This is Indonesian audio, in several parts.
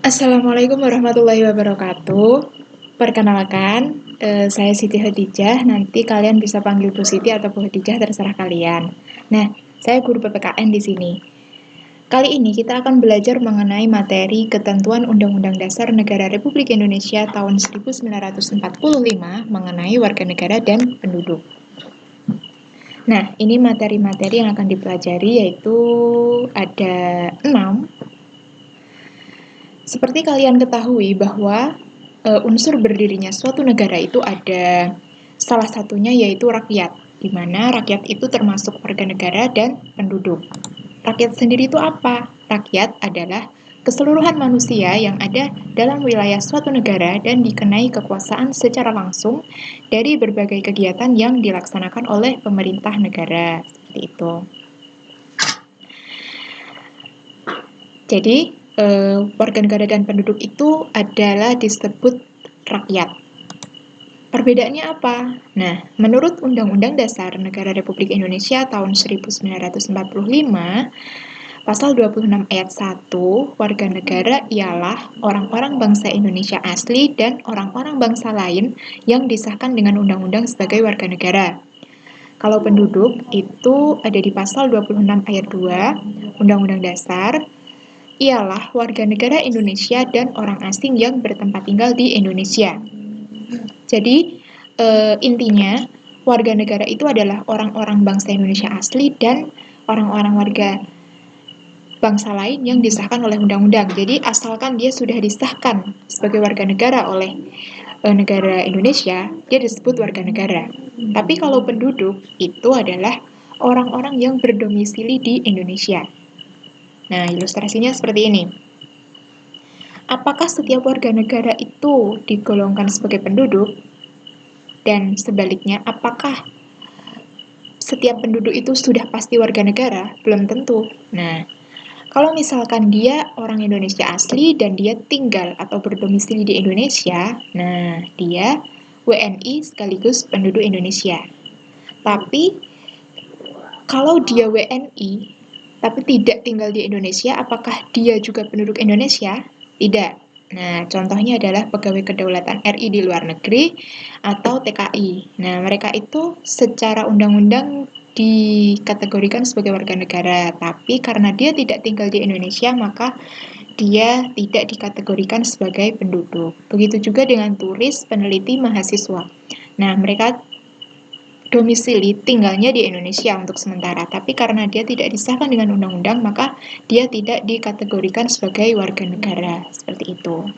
Assalamualaikum warahmatullahi wabarakatuh. Perkenalkan, saya Siti Khadijah. Nanti kalian bisa panggil Bu Siti atau Bu Khadijah, terserah kalian. Nah, saya guru PPKN di sini. Kali ini kita akan belajar mengenai materi Ketentuan Undang-Undang Dasar Negara Republik Indonesia tahun 1945 mengenai warga negara dan penduduk. Nah, ini materi-materi yang akan dipelajari, yaitu ada 6. Seperti kalian ketahui bahwa unsur berdirinya suatu negara itu ada salah satunya yaitu rakyat, di mana rakyat itu termasuk warga negara dan penduduk. Rakyat sendiri itu apa? Rakyat adalah keseluruhan manusia yang ada dalam wilayah suatu negara dan dikenai kekuasaan secara langsung dari berbagai kegiatan yang dilaksanakan oleh pemerintah negara. Seperti itu. Jadi, warga negara dan penduduk itu adalah disebut rakyat. Perbedaannya apa? Nah, menurut Undang-Undang Dasar Negara Republik Indonesia tahun 1945, Pasal 26 ayat 1, warga negara ialah orang-orang bangsa Indonesia asli dan orang-orang bangsa lain yang disahkan dengan undang-undang sebagai warga negara. Kalau penduduk itu ada di pasal 26 ayat 2 Undang-Undang Dasar, ialah warga negara Indonesia dan orang asing yang bertempat tinggal di Indonesia. Jadi, intinya, warga negara itu adalah orang-orang bangsa Indonesia asli dan orang-orang warga bangsa lain yang disahkan oleh undang-undang. Jadi, asalkan dia sudah disahkan sebagai warga negara oleh negara Indonesia, dia disebut warga negara. Tapi kalau penduduk, itu adalah orang-orang yang berdomisili di Indonesia. Nah, ilustrasinya seperti ini. Apakah setiap warga negara itu digolongkan sebagai penduduk? Dan sebaliknya, apakah setiap penduduk itu sudah pasti warga negara? Belum tentu. Nah, kalau misalkan dia orang Indonesia asli dan dia tinggal atau berdomisili di Indonesia, nah dia WNI sekaligus penduduk Indonesia. Tapi kalau dia WNI tapi tidak tinggal di Indonesia, apakah dia juga penduduk Indonesia? Tidak. Nah, contohnya adalah pegawai kedaulatan RI di luar negeri atau TKI. Nah, mereka itu secara undang-undang dikategorikan sebagai warga negara, tapi karena dia tidak tinggal di Indonesia, maka dia tidak dikategorikan sebagai penduduk. Begitu juga dengan turis, peneliti, mahasiswa. Nah, mereka domisili tinggalnya di Indonesia untuk sementara, tapi karena dia tidak disahkan dengan undang-undang, maka dia tidak dikategorikan sebagai warga negara. Seperti itu.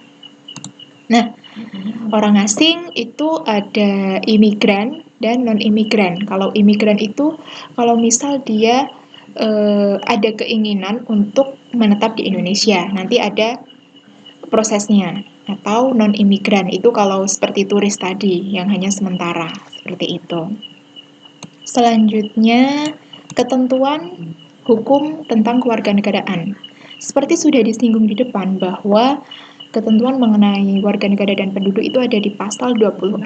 Nah, orang asing itu ada imigran dan non-imigran. Kalau imigran itu, kalau misal dia ada keinginan untuk menetap di Indonesia, nanti ada prosesnya. Atau non-imigran itu kalau seperti turis tadi, yang hanya sementara. Seperti itu. Selanjutnya, ketentuan hukum tentang kewarganegaraan. Seperti sudah disinggung di depan bahwa ketentuan mengenai warga negara dan penduduk itu ada di pasal 26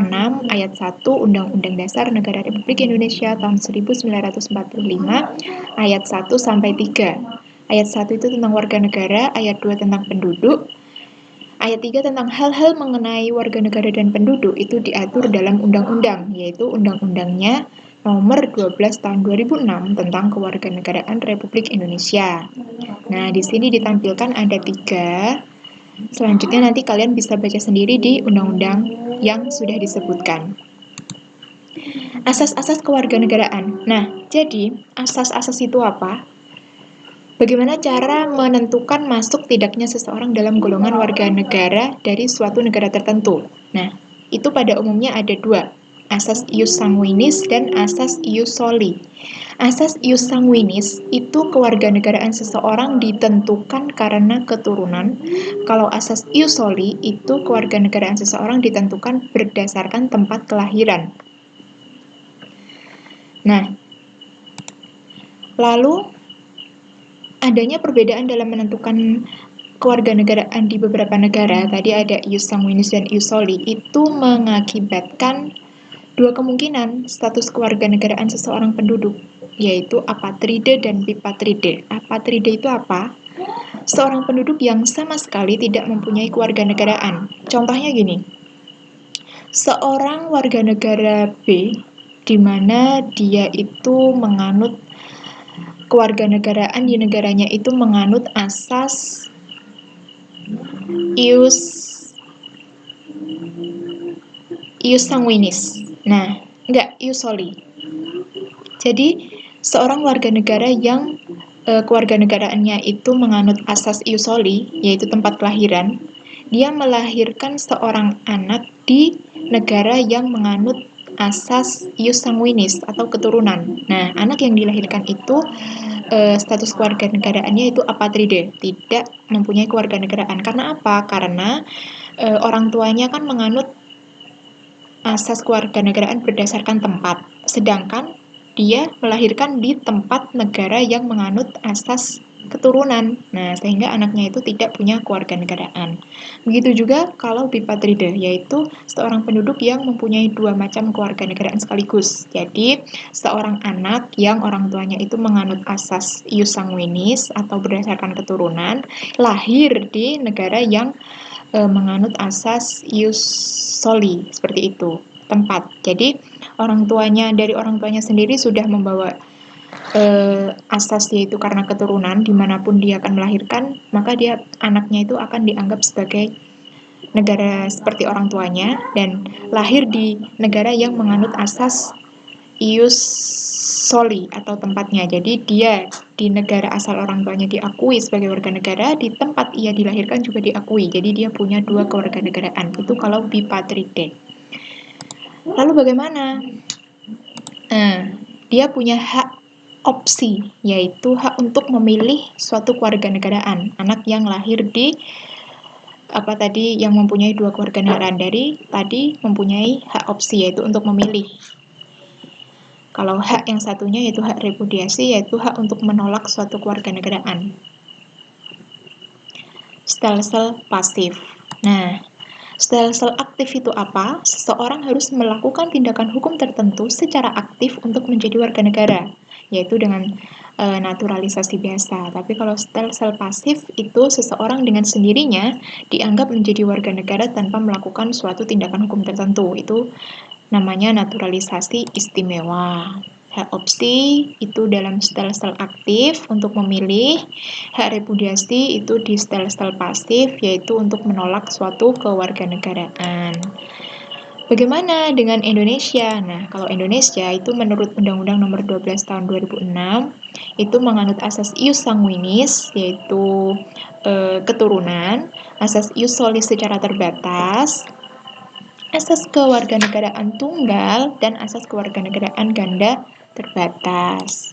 ayat 1 Undang-Undang Dasar Negara Republik Indonesia tahun 1945 ayat 1 sampai 3. Ayat 1 itu tentang warga negara, ayat 2 tentang penduduk, ayat 3 tentang hal-hal mengenai warga negara dan penduduk itu diatur dalam undang-undang, yaitu undang-undangnya Nomor 12 tahun 2006 tentang Kewarganegaraan Republik Indonesia. Nah, di sini ditampilkan ada 3. Selanjutnya nanti kalian bisa baca sendiri di undang-undang yang sudah disebutkan. Asas-asas kewarganegaraan. Nah, jadi asas-asas itu apa? Bagaimana cara menentukan masuk tidaknya seseorang dalam golongan warga negara dari suatu negara tertentu? Nah, itu pada umumnya ada 2. Asas ius sanguinis dan asas ius soli. Asas ius sanguinis itu kewarganegaraan seseorang ditentukan karena keturunan. Kalau asas ius soli itu kewarganegaraan seseorang ditentukan berdasarkan tempat kelahiran. Nah, lalu adanya perbedaan dalam menentukan kewarganegaraan di beberapa negara, tadi ada ius sanguinis dan ius soli, itu mengakibatkan 2 kemungkinan status kewarganegaraan seseorang penduduk, yaitu apatride dan bipatride. Apatride itu apa? seorang penduduk yang sama sekali tidak mempunyai kewarganegaraan. Contohnya gini, seorang warga negara B di mana dia itu menganut kewarganegaraan di negaranya itu menganut asas ius sanguinis. Nah, enggak, ius soli. Jadi, seorang warga negara yang kewarganegaraannya itu menganut asas ius soli, yaitu tempat kelahiran, dia melahirkan seorang anak di negara yang menganut asas ius sanguinis atau keturunan. Nah, anak yang dilahirkan itu status kewarganegaraannya itu apatride, tidak mempunyai kewarganegaraan. Karena apa? Karena orang tuanya kan menganut asas kewarganegaraan berdasarkan tempat, sedangkan dia melahirkan di tempat negara yang menganut asas keturunan. Nah, sehingga anaknya itu tidak punya kewarganegaraan. Begitu juga kalau bipatride, yaitu seorang penduduk yang mempunyai dua macam kewarganegaraan sekaligus. Jadi, seorang anak yang orang tuanya itu menganut asas ius sanguinis atau berdasarkan keturunan, lahir di negara yang menganut asas ius soli, seperti itu, tempat. Jadi dari orang tuanya sendiri sudah membawa asas, yaitu karena keturunan, dimanapun dia akan melahirkan, maka anaknya itu akan dianggap sebagai negara seperti orang tuanya dan lahir di negara yang menganut asas ius soli atau tempatnya. Jadi dia di negara asal orang tuanya diakui sebagai warga negara, di tempat ia dilahirkan juga diakui. Jadi dia punya dua kewarganegaraan. Itu kalau bipatride. Lalu bagaimana? Dia punya hak opsi, yaitu hak untuk memilih suatu kewarganegaraan. Anak yang lahir di yang mempunyai dua kewarganegaraan dari tadi mempunyai hak opsi, yaitu untuk memilih. Kalau hak yang satunya yaitu hak repudiasi, yaitu hak untuk menolak suatu kewarganegaraan. Stelsel pasif. Nah, stelsel aktif itu apa? Seseorang harus melakukan tindakan hukum tertentu secara aktif untuk menjadi warga negara, yaitu dengan naturalisasi biasa. Tapi kalau stelsel pasif itu seseorang dengan sendirinya dianggap menjadi warga negara tanpa melakukan suatu tindakan hukum tertentu. Itu namanya naturalisasi istimewa. Hak opsi itu dalam stelsel aktif untuk memilih, hak repudiasi itu di stelsel pasif, yaitu untuk menolak suatu kewarganegaraan. Bagaimana dengan Indonesia? Nah, kalau Indonesia itu menurut Undang-Undang Nomor 12 Tahun 2006 itu menganut asas ius sanguinis, yaitu keturunan, asas ius soli secara terbatas, asas kewarganegaraan tunggal, dan asas kewarganegaraan ganda terbatas.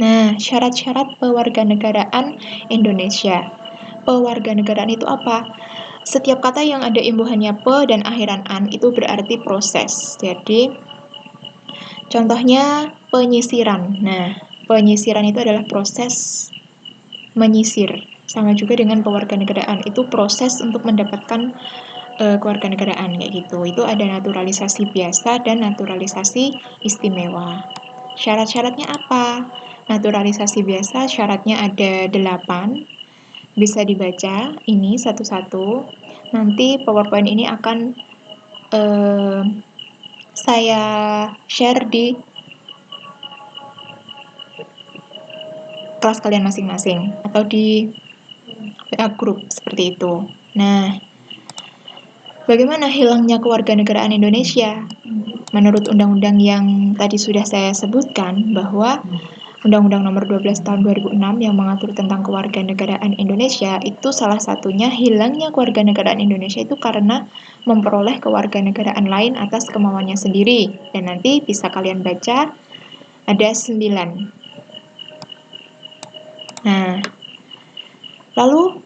Nah, syarat-syarat pewarganegaraan Indonesia. Pewarganegaraan itu apa? Setiap kata yang ada imbuhannya pe dan akhiran an itu berarti proses. Jadi, contohnya penyisiran. Nah, penyisiran itu adalah proses menyisir. Sama juga dengan pewarganegaraan, itu proses untuk mendapatkan kewarganegaraan kayak gitu. Itu ada naturalisasi biasa dan naturalisasi istimewa. Syarat-syaratnya apa? Naturalisasi biasa syaratnya ada 8. Bisa dibaca ini satu-satu. Nanti PowerPoint ini akan saya share di kelas kalian masing-masing atau di WA group seperti itu. Nah, bagaimana hilangnya kewarganegaraan Indonesia? Menurut undang-undang yang tadi sudah saya sebutkan, bahwa Undang-Undang Nomor 12 Tahun 2006 yang mengatur tentang kewarganegaraan Indonesia, itu salah satunya hilangnya kewarganegaraan Indonesia itu karena memperoleh kewarganegaraan lain atas kemauannya sendiri. Dan nanti bisa kalian baca, ada 9. Nah, lalu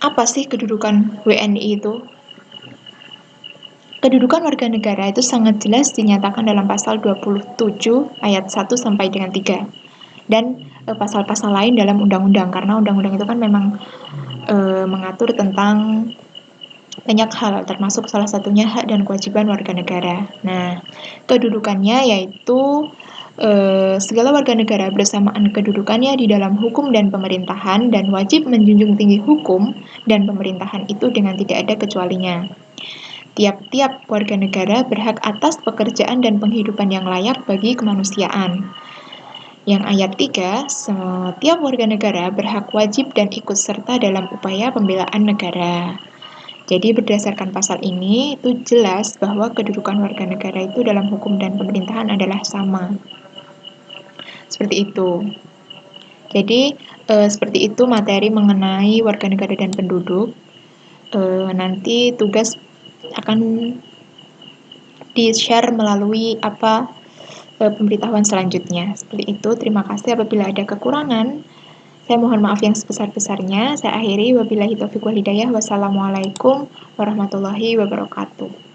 apa sih kedudukan WNI itu? Kedudukan warga negara itu sangat jelas dinyatakan dalam pasal 27 ayat 1 sampai dengan 3. Dan pasal-pasal lain dalam undang-undang, karena undang-undang itu kan memang mengatur tentang banyak hal, termasuk salah satunya hak dan kewajiban warga negara. Nah, kedudukannya yaitu Segala warga negara bersamaan kedudukannya di dalam hukum dan pemerintahan dan wajib menjunjung tinggi hukum dan pemerintahan itu dengan tidak ada kecualinya. Tiap-tiap warga negara berhak atas pekerjaan dan penghidupan yang layak bagi kemanusiaan. Yang ayat 3, setiap warga negara berhak wajib dan ikut serta dalam upaya pembelaan negara. Jadi berdasarkan pasal ini, itu jelas bahwa kedudukan warga negara itu dalam hukum dan pemerintahan adalah sama. Seperti itu. Jadi, seperti itu materi mengenai warga negara dan penduduk. Nanti tugas akan di-share melalui pemberitahuan selanjutnya. Seperti itu, terima kasih. Apabila ada kekurangan, saya mohon maaf yang sebesar-besarnya. Saya akhiri, wabillahi taufiq wal hidayah. Wassalamualaikum warahmatullahi wabarakatuh.